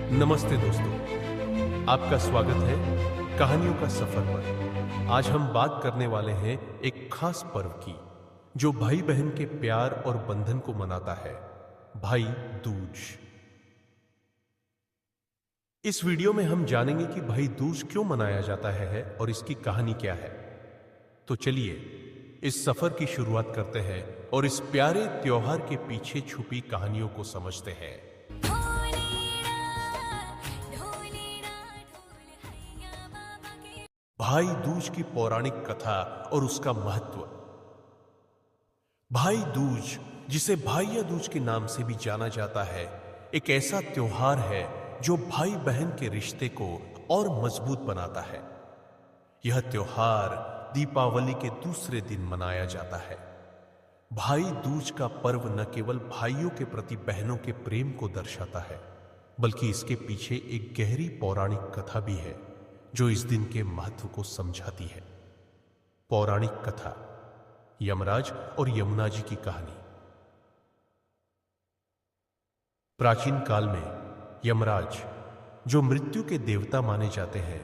नमस्ते दोस्तों, आपका स्वागत है कहानियों का सफर पर। आज हम बात करने वाले हैं एक खास पर्व की जो भाई बहन के प्यार और बंधन को मनाता है, भाई दूज। इस वीडियो में हम जानेंगे कि भाई दूज क्यों मनाया जाता है और इसकी कहानी क्या है। तो चलिए इस सफर की शुरुआत करते हैं और इस प्यारे त्योहार के पीछे छुपी कहानियों को समझते हैं। भाई दूज की पौराणिक कथा और उसका महत्व। भाई दूज, जिसे भाइया दूज के नाम से भी जाना जाता है, एक ऐसा त्योहार है जो भाई बहन के रिश्ते को और मजबूत बनाता है। यह त्योहार दीपावली के दूसरे दिन मनाया जाता है। भाई दूज का पर्व न केवल भाइयों के प्रति बहनों के प्रेम को दर्शाता है, बल्कि इसके पीछे एक गहरी पौराणिक कथा भी है जो इस दिन के महत्व को समझाती है। पौराणिक कथा, यमराज और यमुना जी की कहानी। प्राचीन काल में यमराज, जो मृत्यु के देवता माने जाते हैं,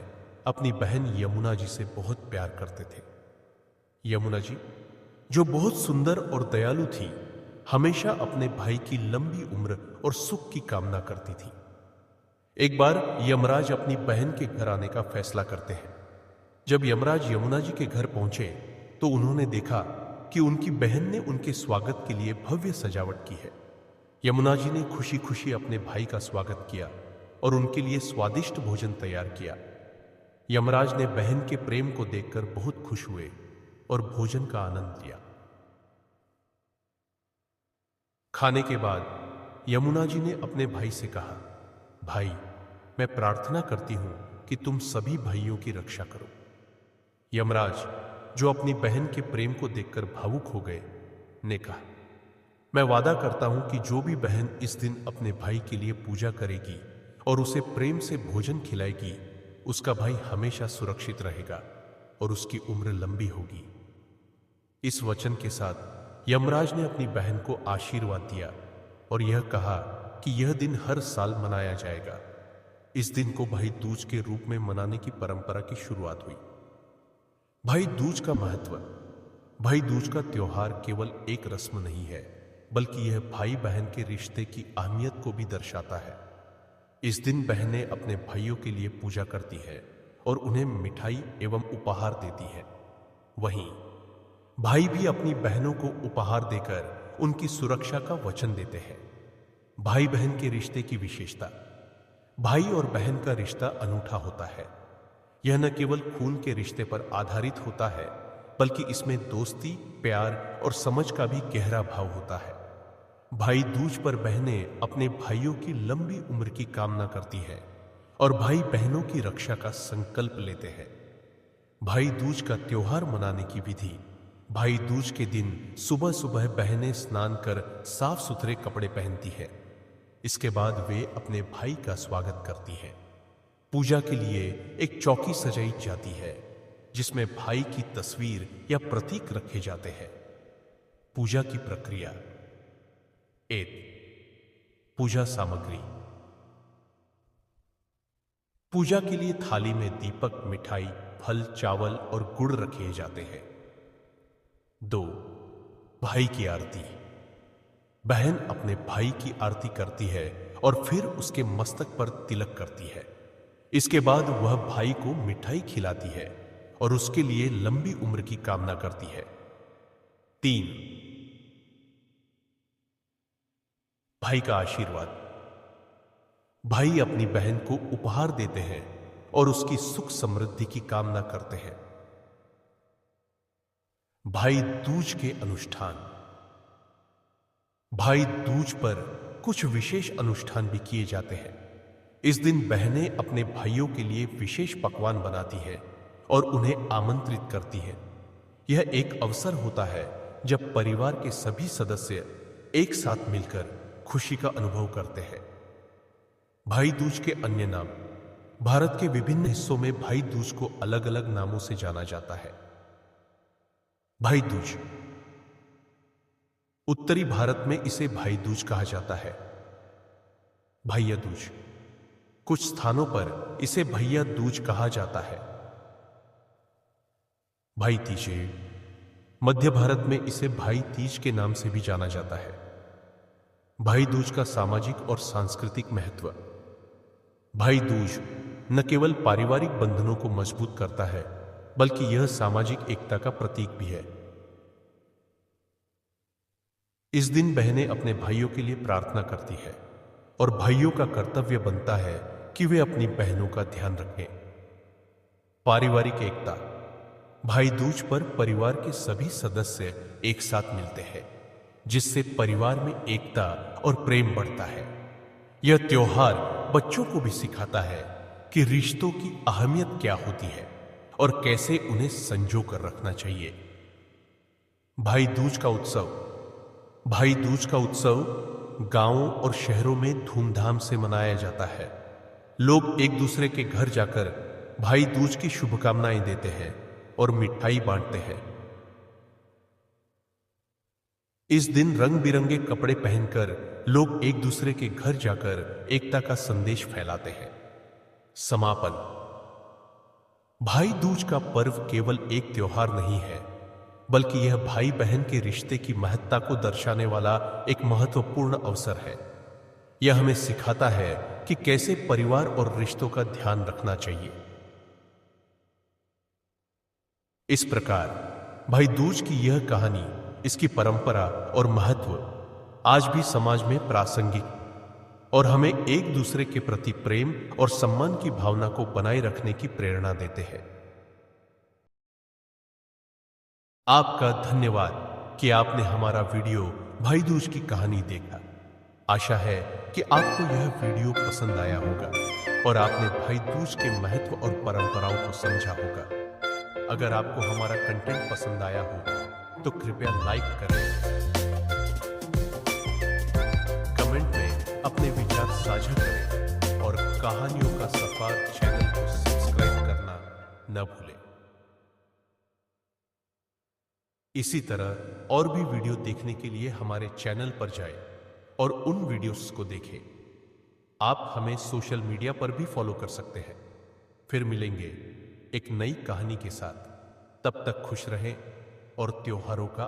अपनी बहन यमुना जी से बहुत प्यार करते थे। यमुना जी, जो बहुत सुंदर और दयालु थी, हमेशा अपने भाई की लंबी उम्र और सुख की कामना करती थी। एक बार यमराज अपनी बहन के घर आने का फैसला करते हैं। जब यमराज यमुना जी के घर पहुंचे तो उन्होंने देखा कि उनकी बहन ने उनके स्वागत के लिए भव्य सजावट की है। यमुना जी ने खुशी खुशी अपने भाई का स्वागत किया और उनके लिए स्वादिष्ट भोजन तैयार किया। यमराज ने बहन के प्रेम को देखकर बहुत खुश हुए और भोजन का आनंद लिया। खाने के बाद यमुना जी ने अपने भाई से कहा, भाई, मैं प्रार्थना करती हूं कि तुम सभी भाइयों की रक्षा करो। यमराज, जो अपनी बहन के प्रेम को देखकर भावुक हो गए, ने कहा, मैं वादा करता हूं कि जो भी बहन इस दिन अपने भाई के लिए पूजा करेगी और उसे प्रेम से भोजन खिलाएगी, उसका भाई हमेशा सुरक्षित रहेगा और उसकी उम्र लंबी होगी। इस वचन के साथ यमराज ने अपनी बहन को आशीर्वाद दिया और यह कहा कि यह दिन हर साल मनाया जाएगा। इस दिन को भाई दूज के रूप में मनाने की परंपरा की शुरुआत हुई। भाई दूज का महत्व। भाई दूज का त्योहार केवल एक रस्म नहीं है, बल्कि यह भाई बहन के रिश्ते की अहमियत को भी दर्शाता है। इस दिन बहनें अपने भाइयों के लिए पूजा करती है और उन्हें मिठाई एवं उपहार देती है। वहीं भाई भी अपनी बहनों को उपहार देकर उनकी सुरक्षा का वचन देते हैं। भाई बहन के रिश्ते की विशेषता। भाई और बहन का रिश्ता अनूठा होता है। यह न केवल खून के रिश्ते पर आधारित होता है, बल्कि इसमें दोस्ती, प्यार और समझ का भी गहरा भाव होता है। भाई दूज पर बहनें अपने भाइयों की लंबी उम्र की कामना करती हैं और भाई बहनों की रक्षा का संकल्प लेते हैं। भाई दूज का त्योहार मनाने की विधि। भाई दूज के दिन सुबह सुबह बहनें स्नान कर साफ सुथरे कपड़े पहनती है। इसके बाद वे अपने भाई का स्वागत करती हैं। पूजा के लिए एक चौकी सजाई जाती है जिसमें भाई की तस्वीर या प्रतीक रखे जाते हैं। पूजा की प्रक्रिया। 1. पूजा सामग्री। पूजा के लिए थाली में दीपक, मिठाई, फल, चावल और गुड़ रखे जाते हैं। 2. भाई की आरती। बहन अपने भाई की आरती करती है और फिर उसके मस्तक पर तिलक करती है। इसके बाद वह भाई को मिठाई खिलाती है और उसके लिए लंबी उम्र की कामना करती है। 3. भाई का आशीर्वाद। भाई अपनी बहन को उपहार देते हैं और उसकी सुख समृद्धि की कामना करते हैं। भाई दूज के अनुष्ठान। भाई दूज पर कुछ विशेष अनुष्ठान भी किए जाते हैं। इस दिन बहनें अपने भाइयों के लिए विशेष पकवान बनाती हैं और उन्हें आमंत्रित करती हैं। यह एक अवसर होता है जब परिवार के सभी सदस्य एक साथ मिलकर खुशी का अनुभव करते हैं। भाई दूज के अन्य नाम। भारत के विभिन्न हिस्सों में भाई दूज को अलग अलग नामों से जाना जाता है। भाई दूज। उत्तरी भारत में इसे भाई दूज कहा जाता है। भैया दूज। कुछ स्थानों पर इसे भैया दूज कहा जाता है। भाई तीजे, मध्य भारत में इसे भाई तीज के नाम से भी जाना जाता है। भाई दूज का सामाजिक और सांस्कृतिक महत्व। भाई दूज न केवल पारिवारिक बंधनों को मजबूत करता है, बल्कि यह सामाजिक एकता का प्रतीक भी है। इस दिन बहनें अपने भाइयों के लिए प्रार्थना करती है और भाइयों का कर्तव्य बनता है कि वे अपनी बहनों का ध्यान रखें। पारिवारिक एकता। भाई दूज पर परिवार के सभी सदस्य एक साथ मिलते हैं, जिससे परिवार में एकता और प्रेम बढ़ता है। यह त्योहार बच्चों को भी सिखाता है कि रिश्तों की अहमियत क्या होती है और कैसे उन्हें संजो कर रखना चाहिए। भाई दूज का उत्सव। भाई दूज का उत्सव गांवों और शहरों में धूमधाम से मनाया जाता है। लोग एक दूसरे के घर जाकर भाई दूज की शुभकामनाएं देते हैं और मिठाई बांटते हैं। इस दिन रंग बिरंगे कपड़े पहनकर लोग एक दूसरे के घर जाकर एकता का संदेश फैलाते हैं। समापन। भाई दूज का पर्व केवल एक त्योहार नहीं है, बल्कि यह भाई बहन के रिश्ते की महत्ता को दर्शाने वाला एक महत्वपूर्ण अवसर है। यह हमें सिखाता है कि कैसे परिवार और रिश्तों का ध्यान रखना चाहिए। इस प्रकार भाई दूज की यह कहानी, इसकी परंपरा और महत्व आज भी समाज में प्रासंगिक और हमें एक दूसरे के प्रति प्रेम और सम्मान की भावना को बनाए रखने की प्रेरणा देते हैं। आपका धन्यवाद कि आपने हमारा वीडियो भाई दूज की कहानी देखा। आशा है कि आपको यह वीडियो पसंद आया होगा और आपने भाई दूज के महत्व और परंपराओं को समझा होगा। अगर आपको हमारा कंटेंट पसंद आया हो तो कृपया लाइक करें, कमेंट में अपने विचार साझा करें और कहानियों का सफर चैनल को सब्सक्राइब करना न भूलें। इसी तरह और भी वीडियो देखने के लिए हमारे चैनल पर जाएं और उन वीडियोस को देखें। आप हमें सोशल मीडिया पर भी फॉलो कर सकते हैं। फिर मिलेंगे एक नई कहानी के साथ। तब तक खुश रहें और त्योहारों का